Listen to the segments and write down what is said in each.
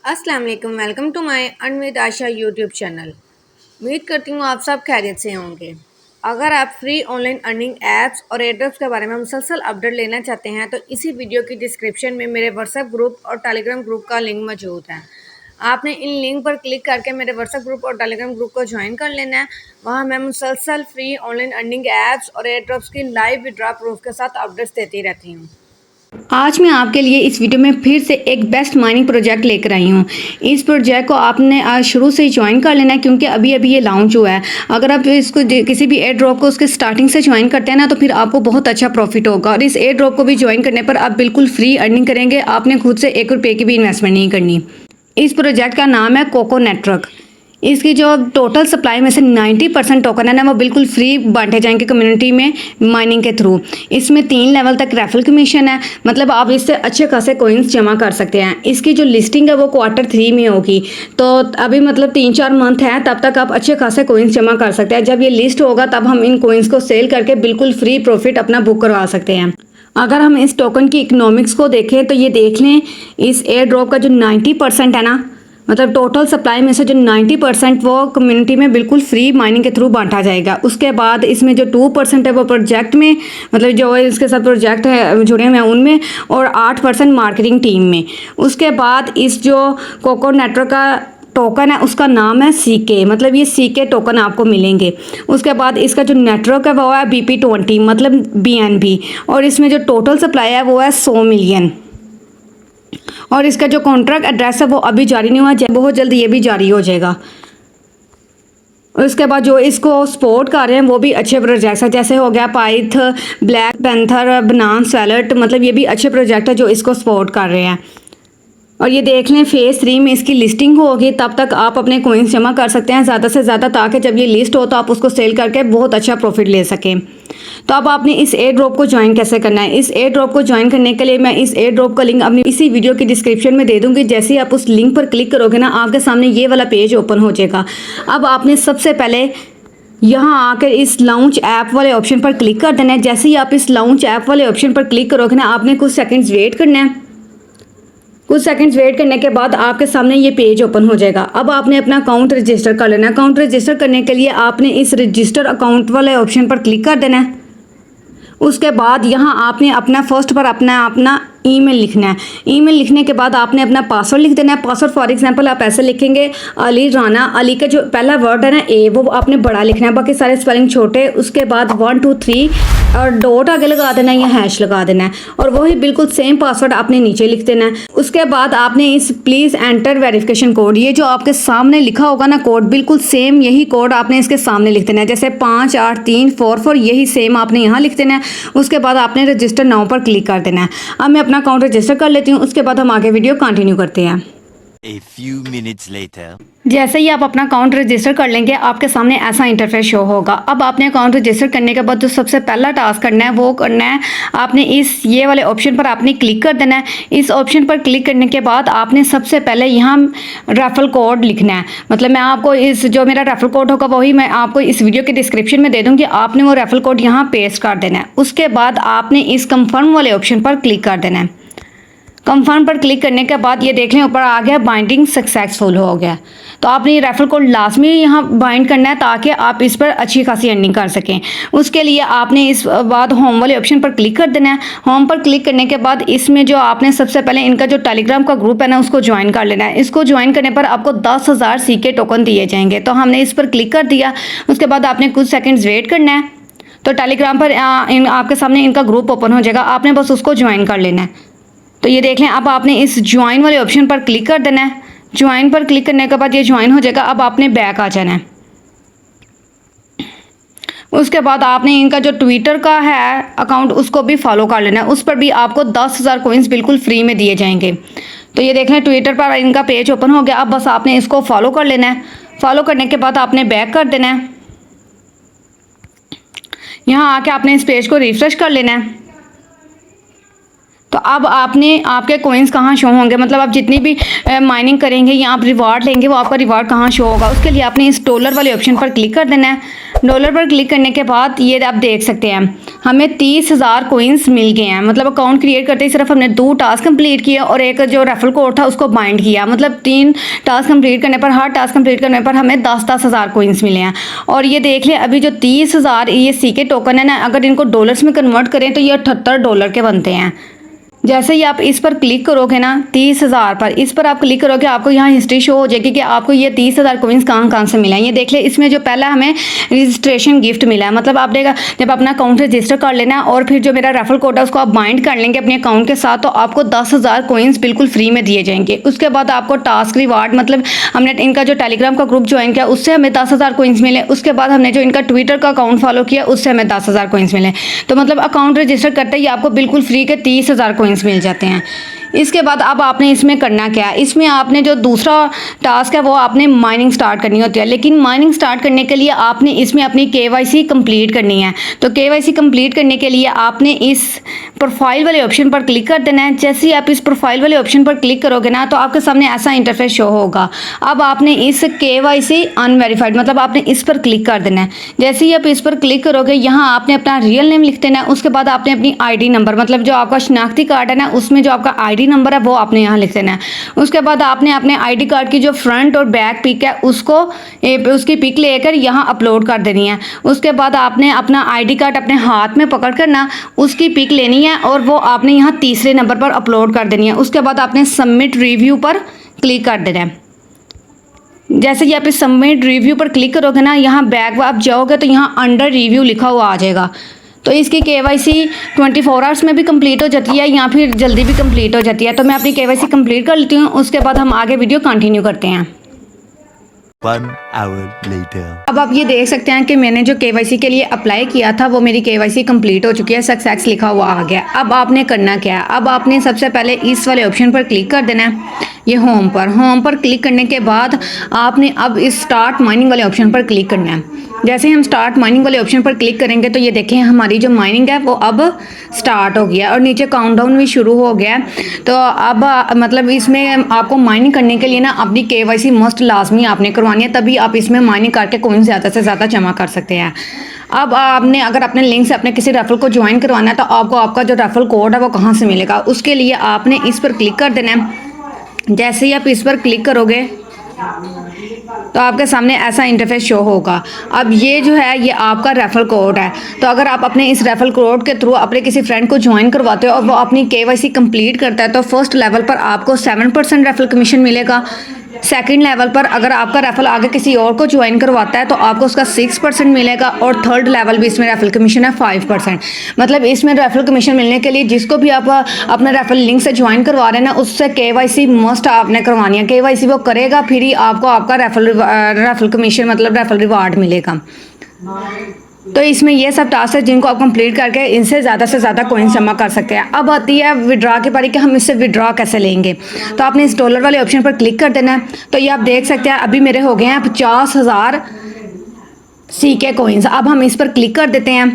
अस्सलाम वालेकुम। Welcome to my earn with Asha YouTube channel. उम्मीद करती हूँ आप सब खैरियत से होंगे। अगर आप फ्री ऑनलाइन अर्निंग ऐप्स और एयरड्रॉप्स के बारे में मुसलसल अपडेट लेना चाहते हैं तो इसी वीडियो की डिस्क्रिप्शन में मेरे व्हाट्सएप ग्रुप और टेलीग्राम ग्रुप का लिंक मौजूद है। आपने इन लिंक पर क्लिक करके मेरे व्हाट्सएप ग्रुप और टेलीग्राम ग्रुप को ज्वाइन कर लेना है। वहाँ मैं मुसलसल फ्री ऑनलाइन अर्निंग ऐप्स और एयरड्रॉप्स की लाइव विड्रॉ प्रूफ के साथ अपडेट्स देती रहती हूँ। आज मैं आपके लिए इस वीडियो में फिर से एक बेस्ट माइनिंग प्रोजेक्ट लेकर आई हूँ। इस प्रोजेक्ट को आपने आज शुरू से ही ज्वाइन कर लेना है क्योंकि अभी अभी ये लॉन्च हुआ है। अगर आप इसको किसी भी एयर ड्रॉप को उसके स्टार्टिंग से ज्वाइन करते हैं ना तो फिर आपको बहुत अच्छा प्रॉफिट होगा और इस एयर ड्रॉप को भी ज्वाइन करने पर आप बिल्कुल फ्री अर्निंग करेंगे। आपने खुद से ₹1 की भी इन्वेस्टमेंट नहीं करनी। इस प्रोजेक्ट का नाम है कोको नेटवर्क। इसकी जो टोटल सप्लाई में से 90% टोकन है ना वो बिल्कुल फ्री बांटे जाएंगे कम्युनिटी में माइनिंग के थ्रू। इसमें 3 लेवल तक रेफरल कमीशन है, मतलब आप इससे अच्छे खासे कोइंस जमा कर सकते हैं। इसकी जो लिस्टिंग है वो Q3 में होगी, तो अभी मतलब 3-4 मंथ है, तब तक आप अच्छे खासे कोइंस जमा कर सकते हैं। जब ये लिस्ट होगा तब हम इन कोइंस को सेल करके बिल्कुल फ्री प्रॉफिट अपना बुक करवा सकते हैं। अगर हम इस टोकन की इकोनॉमिक्स को देखें तो ये देख लें, इस एयर ड्रॉप का जो 90% है ना, मतलब टोटल सप्लाई में से जो 90% वो कम्युनिटी में बिल्कुल फ्री माइनिंग के थ्रू बांटा जाएगा। उसके बाद इसमें जो 2% है वो प्रोजेक्ट में, मतलब जो इसके साथ प्रोजेक्ट है जुड़े हुए हैं उनमें, और 8% मार्केटिंग टीम में। उसके बाद इस जो कोको नेटवर्क का टोकन है उसका नाम है CK, मतलब ये CK टोकन आपको मिलेंगे। उसके बाद इसका जो नेटवर्क है वो है BP20, मतलब BNB, और इसमें जो टोटल सप्लाई है वो है 100 मिलियन। और इसका जो कॉन्ट्रैक्ट एड्रेस है वो अभी जारी नहीं हुआ, बहुत जल्दी ये भी जारी हो जाएगा। और उसके बाद जो इसको सपोर्ट कर रहे हैं वो भी अच्छे प्रोजेक्ट्स हैं, जैसे हो गया पाइथ, ब्लैक पैंथर, बनाना वैलेट, मतलब ये भी अच्छे प्रोजेक्ट है जो इसको सपोर्ट कर रहे हैं। और ये देख लें फेज़ 3 में इसकी लिस्टिंग होगी, तब तक आप अपने कोइंस जमा कर सकते हैं ज़्यादा से ज़्यादा, ताकि जब ये लिस्ट हो तो आप उसको सेल करके बहुत अच्छा प्रॉफिट ले सकें। तो अब आपने इस एयर ड्रॉप को ज्वाइन कैसे करना है? इस एयर ड्रॉप को ज्वाइन करने के लिए मैं इस एयर ड्रॉप का लिंक अपनी इसी वीडियो की डिस्क्रिप्शन में दे दूंगी। जैसे ही आप उस लिंक पर क्लिक करोगे ना, आपके सामने ये वाला पेज ओपन हो जाएगा। अब आपने सबसे पहले यहाँ आकर इस लॉन्च ऐप वाले ऑप्शन पर क्लिक कर देना है। जैसे ही आप इस लॉन्च ऐप वाले ऑप्शन पर क्लिक करोगे ना, आपने कुछ सेकेंड्स वेट करना है। कुछ सेकंड्स वेट करने के बाद आपके सामने ये पेज ओपन हो जाएगा। अब आपने अपना अकाउंट रजिस्टर कर लेना है। अकाउंट रजिस्टर करने के लिए आपने इस रजिस्टर अकाउंट वाले ऑप्शन पर क्लिक कर देना है। उसके बाद यहाँ आपने अपना फर्स्ट पर अपना ईमेल लिखना है। ईमेल लिखने के बाद आपने अपना पासवर्ड लिख देना है। पासवर्ड फॉर एग्जांपल आप ऐसे लिखेंगे अली राना। अली का जो पहला वर्ड है ना A, वो आपने बड़ा लिखना है, बाकी सारे स्पेलिंग छोटे। उसके बाद 1 2 3 और डॉट आगे लगा देना है या हैश लगा देना है, और वही बिल्कुल सेम पासवर्ड आपने नीचे लिख देना है। उसके बाद आपने इस प्लीज़ एंटर वेरिफिकेशन कोड, ये जो आपके सामने लिखा होगा ना कोड, बिल्कुल सेम यही कोड आपने इसके सामने लिख देना है। जैसे 58344, यही सेम आपने यहाँ लिख देना है। उसके बाद आपने रजिस्टर नाउ पर क्लिक कर देना है। अब मैं अपना अकाउंट रजिस्टर कर लेती हूँ, उसके बाद हम आगे वीडियो कंटिन्यू करते हैं। A few minutes later. जैसे ही आप अपना अकाउंट रजिस्टर कर लेंगे, आपके सामने ऐसा इंटरफेस शो होगा। अब आपने अकाउंट रजिस्टर करने के बाद जो सबसे पहला टास्क करना है वो करना है, आपने इस ये वाले ऑप्शन पर आपने क्लिक कर देना है। इस ऑप्शन पर क्लिक करने के बाद आपने सबसे पहले यहाँ रेफरल कोड लिखना है। मतलब मैं आपको इस जो मेरा रेफरल कोड होगा वही मैं आपको इस वीडियो के डिस्क्रिप्शन में दे दूँगी। आपने वो रेफरल कोड यहाँ पेस्ट कर देना है। उसके बाद आपने इस कंफर्म वाले ऑप्शन पर क्लिक कर देना है। कंफर्म पर क्लिक करने के बाद ये देख लें ऊपर आ गया बाइंडिंग सक्सेसफुल हो गया। तो आपने ये रेफरल कोड लाजमी यहाँ बाइंड करना है ताकि आप इस पर अच्छी खासी अर्निंग कर सकें। उसके लिए आपने इस बाद होम वाले ऑप्शन पर क्लिक कर देना है। होम पर क्लिक करने के बाद इसमें जो आपने सबसे पहले इनका जो टेलीग्राम का ग्रुप है ना उसको ज्वाइन कर लेना है। इसको ज्वाइन करने पर आपको 10,000 CK टोकन दिए जाएंगे। तो हमने इस पर क्लिक कर दिया। उसके बाद आपने कुछ सेकेंड्स वेट करना है, तो टेलीग्राम पर आपके सामने इनका ग्रुप ओपन हो जाएगा। आपने बस उसको ज्वाइन कर लेना है। तो ये देख लें, अब आपने इस ज्वाइन वाले ऑप्शन पर क्लिक कर देना है। ज्वाइन पर क्लिक करने के बाद ये ज्वाइन हो जाएगा। अब आपने बैक आ जाना है। उसके बाद आपने इनका जो ट्विटर का है अकाउंट उसको भी फॉलो कर लेना है। उस पर भी आपको 10,000 कोइंस बिल्कुल फ्री में दिए जाएंगे। तो ये देख लें, ट्विटर पर इनका पेज ओपन हो गया। अब बस आपने इसको फॉलो कर लेना है। फॉलो करने के बाद आपने बैक कर देना है। यहाँ आके आपने इस पेज को रिफ्रेश कर लेना है। तो अब आपने आपके कॉइन्स कहाँ शो होंगे, मतलब आप जितनी भी माइनिंग करेंगे या आप रिवार्ड लेंगे वो आपका रिवार्ड कहाँ शो होगा। उसके लिए आपने इस डॉलर वाले ऑप्शन पर क्लिक कर देना है। डॉलर पर क्लिक करने के बाद ये आप देख सकते हैं हमें 30,000 कॉइन्स मिल गए हैं। मतलब अकाउंट क्रिएट करते ही सिर्फ हमने 2 टास्क कंप्लीट किए और एक जो रेफरल कोड था उसको बाइंड किया। मतलब 3 टास्क कंप्लीट करने पर, हर टास्क कंप्लीट करने पर हमें 10,000 कॉइन्स मिले हैं। और ये देख लें अभी जो 30,000 ये सीके टोकन है ना, अगर इनको डॉलर्स में कन्वर्ट करें तो ये $78 के बनते हैं। जैसे ही आप इस पर क्लिक करोगे ना 30,000 पर, इस पर आप क्लिक करोगे आपको यहाँ हिस्ट्री शो हो जाएगी कि आपको ये 30,000 कॉइन्स कहाँ से मिला है। ये देख ले, इसमें जो पहला हमें रजिस्ट्रेशन गिफ्ट मिला है। मतलब आपने जब अपना अकाउंट रजिस्टर कर लेना है और फिर जो मेरा रेफरल कोड है उसको आप बाइंड कर लेंगे अपने अकाउंट के साथ, तो आपको 10,000 कॉइन्स बिल्कुल फ्री में दिए जाएंगे। उसके बाद आपको टास्क रिवार्ड, मतलब हमने इनका जो टेलीग्राम का ग्रुप ज्वाइन किया उससे हमें 10,000 कॉइन्स मिले। उसके बाद हमने जो इनका ट्विटर का अकाउंट फॉलो किया उससे हमें 10,000 कॉइन्स मिले। तो मतलब अकाउंट रजिस्टर करते ही आपको बिल्कुल फ्री के 30,000 कॉइन्स मिल जाते हैं। इसके बाद अब आपने इसमें करना क्या है, इसमें आपने जो दूसरा टास्क है वो आपने माइनिंग स्टार्ट करनी होती है। लेकिन माइनिंग स्टार्ट करने के लिए आपने इसमें अपनी KYC कंप्लीट करनी है। तो KYC कंप्लीट करने के लिए आपने इस प्रोफाइल वाले ऑप्शन पर क्लिक कर देना है। जैसे ही आप इस प्रोफाइल वाले ऑप्शन पर क्लिक करोगे ना तो आपके सामने ऐसा इंटरफेस शो होगा। अब आपने इस KYC अनवेरीफाइड, मतलब आपने इस पर क्लिक कर देना है। जैसे ही आप इस पर क्लिक करोगे यहाँ आपने अपना रियल नेम लिख देना है। उसके बाद आपने अपनी ID नंबर, मतलब जो आपका शनाख्ती कार्ड है ना उसमें जो आपका ID नंबर है वो आपने यहाँ लिख देना है। उसके बाद आपने अपने ID कार्ड की जो फ्रंट और बैक पिक है उसको उसकी पिक लेकर यहाँ अपलोड कर देनी है। उसके बाद आपने अपना ID कार्ड अपने हाथ में पकड़ कर ना उसकी पिक लेनी है और वो आपने यहाँ तीसरे नंबर पर अपलोड कर देनी है। उसके बाद आपने सबमिट रिव्यू पर क्लिक कर देना है। जैसे कि आप इस सबमिट रिव्यू पर क्लिक करोगे ना, यहाँ बैक आप जाओगे तो यहाँ अंडर रिव्यू लिखा हुआ आ जाएगा। तो इसकी KYC 24 आवर्स में भी कंप्लीट हो जाती है या फिर जल्दी भी कंप्लीट हो जाती है। तो मैं अपनी KYC कंप्लीट कर लेती हूँ, उसके बाद हम आगे वीडियो कंटिन्यू करते हैं। 1 hour later. अब आप ये देख सकते हैं कि मैंने जो KYC के लिए अप्लाई किया था वो मेरी KYC कंप्लीट हो चुकी है, सक्सेस लिखा हुआ आ गया। अब आपने करना क्या है, अब आपने सबसे पहले इस वाले ऑप्शन पर क्लिक कर देना है, ये होम पर क्लिक करने के बाद आपने अब इस स्टार्ट माइनिंग वाले ऑप्शन पर क्लिक करना है। जैसे हम स्टार्ट माइनिंग वाले ऑप्शन पर क्लिक करेंगे तो ये देखें हमारी जो माइनिंग है वो अब स्टार्ट हो गया और नीचे काउंटडाउन भी शुरू हो गया। तो अब मतलब इसमें आपको माइनिंग करने के लिए ना अपनी KYC मस्ट लाजमी आपने करवानी है, तभी आप इसमें माइनिंग करके कॉइन ज़्यादा से ज़्यादा जमा कर सकते हैं। अब आपने अगर अपने लिंक से अपने किसी रेफरल को ज्वाइन करवाना है तो आपको आपका जो रेफरल कोड है वो कहाँ से मिलेगा, उसके लिए आपने इस पर क्लिक कर देना है। जैसे ही आप इस पर क्लिक करोगे तो आपके सामने ऐसा इंटरफेस शो होगा। अब ये जो है ये आपका रेफरल कोड है। तो अगर आप अपने इस रेफरल कोड के थ्रू अपने किसी फ्रेंड को ज्वाइन करवाते हो और वो अपनी KYC कंप्लीट करता है तो फर्स्ट लेवल पर आपको 7% रेफरल कमीशन मिलेगा। सेकंड लेवल पर अगर आपका रेफरल आगे किसी और को ज्वाइन करवाता है तो आपको उसका 6% मिलेगा और थर्ड लेवल भी इसमें रेफरल कमीशन है 5%। मतलब इसमें रेफरल कमीशन मिलने के लिए जिसको भी आप अपना रेफरल लिंक से ज्वाइन करवा रहे हैं ना उससे KYC मस्ट आपने करवानी है। KYC वो करेगा फिर ही आपको आपका रेफरल कमीशन मतलब रेफरल रिवार्ड मिलेगा। तो इसमें ये सब टास्क है जिनको आप कंप्लीट करके इनसे ज़्यादा से ज़्यादा कॉइन्स जमा कर सकते हैं। अब आती है विड्रॉ की बारी कि हम इससे विड्रॉ कैसे लेंगे। तो आपने इस डॉलर वाले ऑप्शन पर क्लिक कर देना है। तो ये आप देख सकते हैं अभी मेरे हो गए हैं 50,000 CK कॉइन्स। अब हम इस पर क्लिक कर देते हैं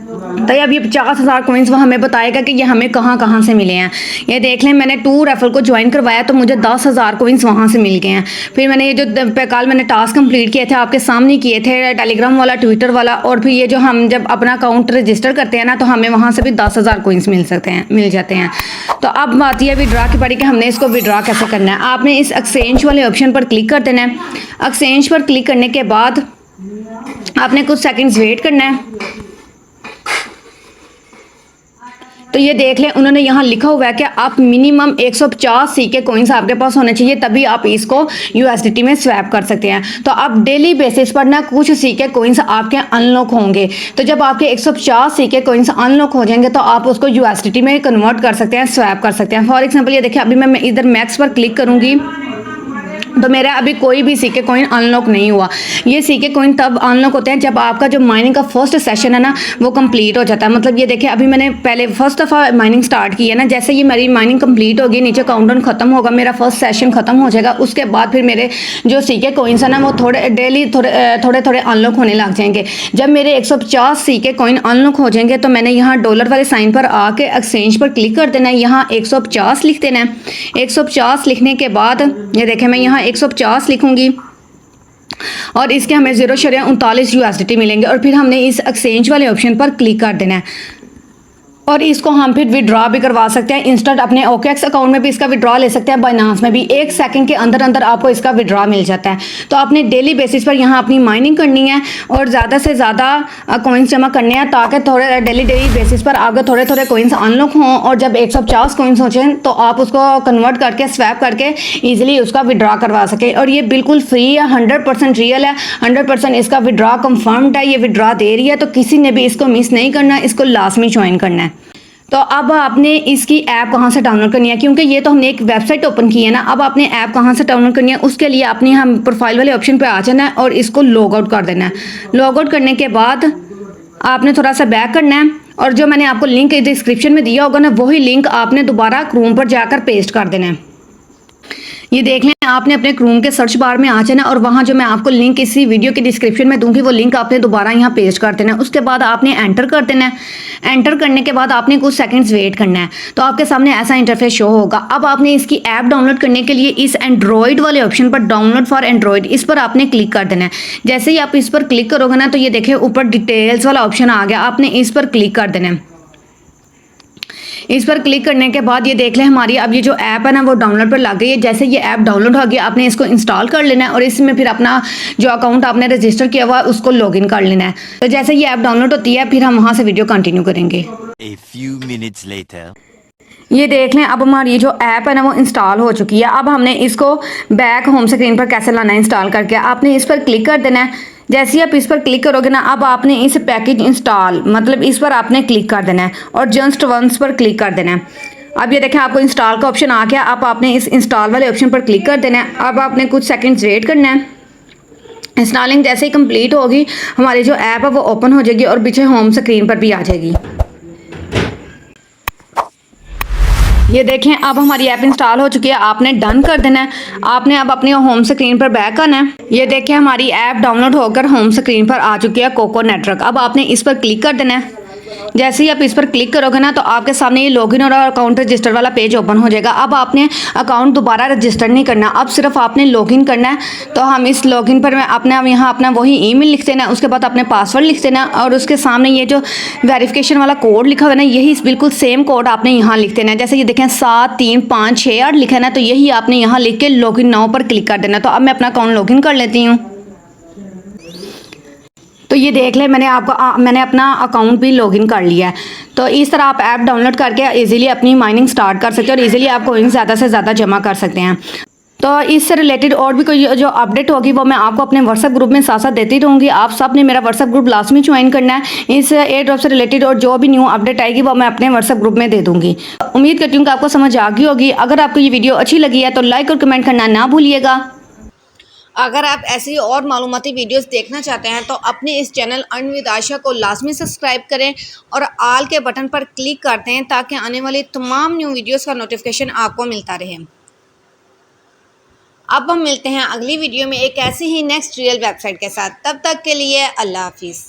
तो अब ये 50,000 कॉइन्स वो हमें बताएगा कि ये हमें कहाँ से मिले हैं। ये देख लें मैंने 2 रेफरल को ज्वाइन करवाया तो मुझे 10,000 कॉइन्स वहाँ से मिल गए हैं। फिर मैंने ये जो कल मैंने टास्क कंप्लीट किए थे आपके सामने किए थे, टेलीग्राम वाला, ट्विटर वाला, और फिर ये जो हम जब अपना अकाउंट रजिस्टर करते हैं ना तो हमें वहाँ से भी 10,000 कॉइन्स मिल जाते हैं। तो अब आती है विड्रॉ की बारी कि हमने इसको विड्रॉ कैसे करना है। आपने इस एक्सचेंज वाले ऑप्शन पर क्लिक कर देना है। एक्सचेंज पर क्लिक करने के बाद आपने कुछ सेकेंड्स वेट करना है। तो ये देख लें उन्होंने यहाँ लिखा हुआ है कि आप मिनिमम 150 CK कॉइन्स आपके पास होने चाहिए तभी आप इसको USDT में स्वैप कर सकते हैं। तो अब डेली बेसिस पर ना कुछ CK कॉइन्स आपके अनलॉक होंगे। तो जब आपके 150 CK कॉइन्स अनलॉक हो जाएंगे तो आप उसको USDT में कन्वर्ट कर सकते हैं, स्वैप कर सकते हैं। फॉर एग्जाम्पल ये देखिए अभी मैं इधर मैक्स पर क्लिक करूँगी तो मेरा अभी कोई भी सीके कॉइन अनलॉक नहीं हुआ। ये सीके कॉइन तब अनलॉक होते हैं जब आपका जो माइनिंग का फर्स्ट सेशन है ना वो कंप्लीट हो जाता है। मतलब ये देखिए अभी मैंने पहले फर्स्ट दफ़ा माइनिंग स्टार्ट की है ना, जैसे ये मेरी माइनिंग कंप्लीट होगी, नीचे काउंटडाउन खत्म होगा, मेरा फर्स्ट सेशन खत्म हो जाएगा, उसके बाद फिर मेरे जो सीके कॉइन्स है ना वो डेली थोड़े अनलॉक होने लग जाएंगे। जब मेरे 150 सीके कॉइन अनलॉक हो जाएंगे तो मैंने यहाँ डॉलर वाले साइन पर आके एक्सचेंज पर क्लिक कर देना है, यहाँ 150 लिख देना है। 150 लिखने के बाद ये देखें मैं यहाँ 150 लिखूंगी और इसके हमें 0.39 USDT मिलेंगे और फिर हमने इस एक्सचेंज वाले ऑप्शन पर क्लिक कर देना है और इसको हम फिर विड्रॉ भी करवा सकते हैं। इंस्टेंट अपने OKX अकाउंट में भी इसका विड्रॉ ले सकते हैं, बाइनांस में भी 1 सेकंड के अंदर अंदर आपको इसका विड्रॉ मिल जाता है। तो आपने डेली बेसिस पर यहाँ अपनी माइनिंग करनी है और ज़्यादा से ज़्यादा कॉइन्स जमा करने हैं ताकि थोड़े डेली बेसिस पर आपके थोड़े कॉइन्स अनलॉक हों और जब 150 कॉइन्स हो जाएं तो आप उसको कन्वर्ट करके स्वैप करके ईजिली उसका विड्रॉ करवा सकें। और ये बिल्कुल फ्री है, 100% रियल है, 100% इसका विड्रॉ कन्फर्म्ड है, ये विड्रॉ दे रही है। तो किसी ने भी इसको मिस नहीं करना, इसको लाजमी ज्वाइन करना है। तो अब आपने इसकी ऐप कहाँ से डाउनलोड करनी है, क्योंकि ये तो हमने एक वेबसाइट ओपन की है ना, अब आपने ऐप कहाँ से डाउनलोड करनी है उसके लिए आपने हम प्रोफाइल वाले ऑप्शन पे आ जाना है और इसको लॉग आउट कर देना है। लॉग आउट करने के बाद आपने थोड़ा सा बैक करना है और जो मैंने आपको लिंक डिस्क्रिप्शन में दिया होगा ना वही लिंक आपने दोबारा क्रोम पर जाकर पेस्ट कर देना है। ये देख लें आपने अपने क्रोम के सर्च बार में आ जाना और वहाँ जो मैं आपको लिंक इसी वीडियो के डिस्क्रिप्शन में दूंगी वो लिंक आपने दोबारा यहाँ पेस्ट कर देना है। उसके बाद आपने एंटर कर देना है। एंटर करने के बाद आपने कुछ सेकंड्स वेट करना है तो आपके सामने ऐसा इंटरफेस शो होगा। अब आपने इसकी ऐप डाउनलोड करने के लिए इस एंड्रॉयड वाले ऑप्शन पर डाउनलोड फॉर एंड्रॉयड इस पर आपने क्लिक कर देना है। जैसे ही आप इस पर क्लिक करोगे ना तो ये देखिए ऊपर डिटेल्स वाला ऑप्शन आ गया, आपने इस पर क्लिक कर देना है। इस पर क्लिक करने के बाद ये देख लें हमारी अब ये जो ऐप है ना वो डाउनलोड पर लग गई है। जैसे ये ऐप डाउनलोड हो गया आपने इसको इंस्टॉल कर लेना है और इसमें फिर अपना जो अकाउंट आपने रजिस्टर किया हुआ है उसको लॉगिन कर लेना है। तो जैसे ये ऐप डाउनलोड होती है फिर हम वहाँ से वीडियो कंटिन्यू करेंगे। A few minutes later. ये देख लें अब हमारी जो ऐप है ना वो इंस्टॉल हो चुकी है। अब हमने इसको बैक होम स्क्रीन पर कैसे लाना है इंस्टॉल करके, आपने इस पर क्लिक कर देना है। जैसे ही आप इस पर क्लिक करोगे ना अब आपने इस पैकेज इंस्टॉल मतलब इस पर आपने क्लिक कर देना है और जस्ट वंस पर क्लिक कर देना है। अब ये देखें आपको इंस्टॉल का ऑप्शन आ गया, अब आपने इस इंस्टॉल वाले ऑप्शन पर क्लिक कर देना है। अब आपने कुछ सेकंड्स वेट करना है। इंस्टॉलिंग जैसे ही कंप्लीट होगी हमारी जो ऐप है वो ओपन हो जाएगी और पीछे होम स्क्रीन पर भी आ जाएगी। ये देखें अब हमारी ऐप इंस्टॉल हो चुकी है, आपने डन कर देना है। आपने अब अपनी होम स्क्रीन पर बैक आना है। ये देखें हमारी ऐप डाउनलोड होकर होम स्क्रीन पर आ चुकी है कोको नेटवर्क। अब आपने इस पर क्लिक कर देना है। जैसे ही आप इस पर क्लिक करोगे ना तो आपके सामने ये लॉगिन और अकाउंट रजिस्टर वाला पेज ओपन हो जाएगा। अब आपने अकाउंट दोबारा रजिस्टर नहीं करना, अब सिर्फ आपने लॉगिन करना है। तो हम इस लॉगिन पर अपना यहाँ अपना वही ईमेल लिख देना, उसके बाद अपने पासवर्ड लिख देना और उसके सामने ये जो वेरिफिकेशन वाला कोड लिखा हुआ है ना यही बिल्कुल सेम कोड आपने यहाँ लिख देना है। जैसे ये देखें 73568 लिखा है ना तो यही आपने यहाँ लिख के लॉगिन नाउ पर क्लिक कर देना। तो अब मैं अपना अकाउंट लॉगिन कर लेती हूँ। तो ये देख लें मैंने अपना अकाउंट भी लॉगिन कर लिया है। तो इस तरह आप ऐप डाउनलोड करके इजीली अपनी माइनिंग स्टार्ट कर सकते हैं और इजीली आप कॉइन ज़्यादा से ज़्यादा जमा कर सकते हैं। तो इससे रिलेटेड और भी कोई जो अपडेट होगी वो मैं आपको अपने व्हाट्सएप ग्रुप में साथ साथ देती रहूँगी। आप सब ने मेरा व्हाट्सएप ग्रुप लाजमी ज्वाइन करना है। इस एयर ड्रॉप से रिलेटेड और जो भी न्यू अपडेट आएगी वो मैं अपने व्हाट्सएप ग्रुप में दे दूँगी। उम्मीद करती हूँ कि आपको समझ आ गई होगी। अगर आपको ये वीडियो अच्छी लगी है तो लाइक और कमेंट करना ना भूलिएगा। अगर आप ऐसी और मालूमाती वीडियोस देखना चाहते हैं तो अपने इस चैनल अर्न विद आशा को लाजमी सब्सक्राइब करें और आल के बटन पर क्लिक कर दें ताकि आने वाली तमाम न्यू वीडियोस का नोटिफिकेशन आपको मिलता रहे। अब हम मिलते हैं अगली वीडियो में एक ऐसी ही नेक्स्ट रियल वेबसाइट के साथ। तब तक के लिए अल्लाह हाफिज़।